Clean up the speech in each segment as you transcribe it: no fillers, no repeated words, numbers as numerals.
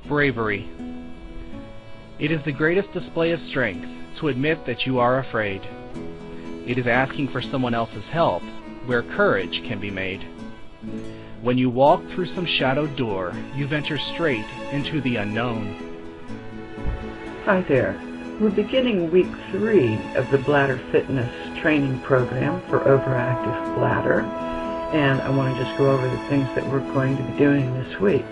Bravery. It is the greatest display of strength to admit that you are afraid. It is asking for someone else's help where courage can be made. When you walk through some shadowed door, you venture straight into the unknown. Hi there. We're beginning week 3 of the Bladder Fitness training program for overactive bladder, and I want to just go over the things that we're going to be doing this week.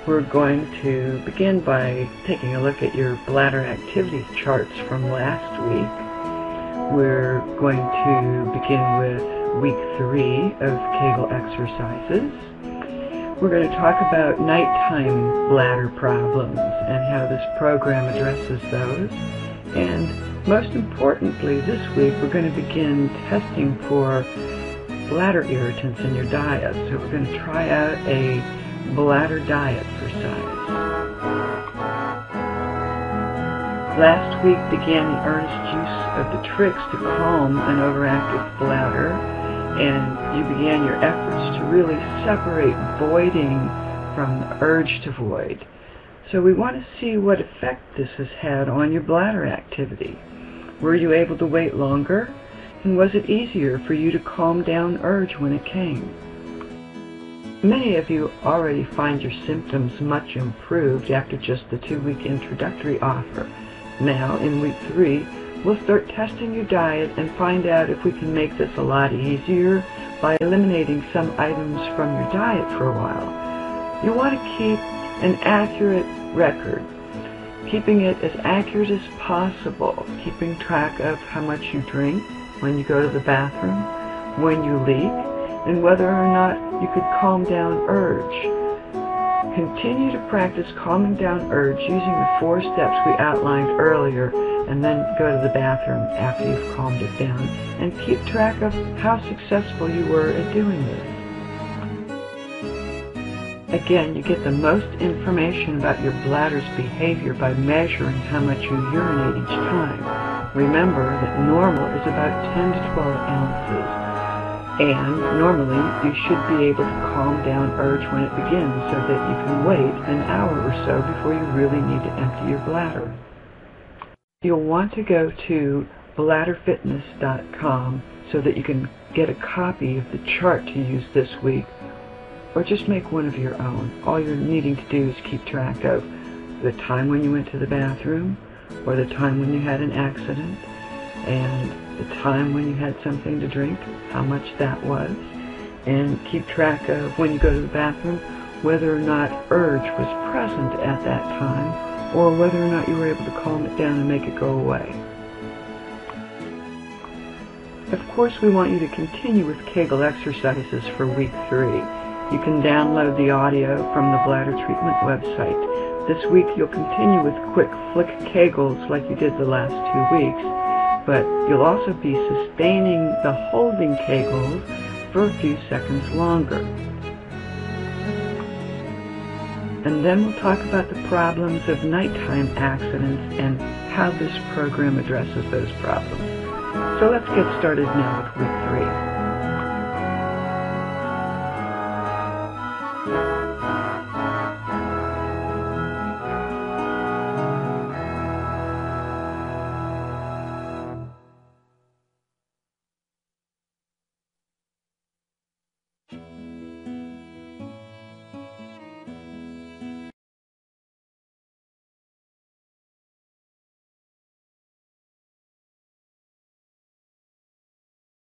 We're going to begin by taking a look at your bladder activity charts from last week. We're going to begin with week 3 of Kegel exercises. We're going to talk about nighttime bladder problems and how this program addresses those. And most importantly, this week we're going to begin testing for bladder irritants in your diet. So we're going to try out a bladder diet for size. Last week began the earnest use of the tricks to calm an overactive bladder, and you began your efforts to really separate voiding from the urge to void. So we want to see what effect this has had on your bladder activity. Were you able to wait longer? And was it easier for you to calm down urge when it came? Many of you already find your symptoms much improved after just the 2-week introductory offer. Now, in week 3, we'll start testing your diet and find out if we can make this a lot easier by eliminating some items from your diet for a while. You want to keep an accurate record, keeping it as accurate as possible, keeping track of how much you drink, when you go to the bathroom, when you leak, and whether or not you could calm down urge. Continue to practice calming down urge using the 4 steps we outlined earlier, and then go to the bathroom after you've calmed it down, and keep track of how successful you were at doing this. Again, you get the most information about your bladder's behavior by measuring how much you urinate each time. Remember that normal is about 10 to 12 ounces. And normally, you should be able to calm down urge when it begins so that you can wait an hour or so before you really need to empty your bladder. You'll want to go to bladderfitness.com so that you can get a copy of the chart to use this week, or just make one of your own. All you're needing to do is keep track of the time when you went to the bathroom, or the time when you had an accident, and the time when you had something to drink, how much that was, and keep track of when you go to the bathroom, whether or not urge was present at that time, or whether or not you were able to calm it down and make it go away. Of course, we want you to continue with Kegel exercises for week 3. You can download the audio from the Bladder Treatment website. This week you'll continue with quick flick Kegels like you did the last 2 weeks, but you'll also be sustaining the holding Kegels for a few seconds longer. And then we'll talk about the problems of nighttime accidents and how this program addresses those problems. So let's get started now with week 3.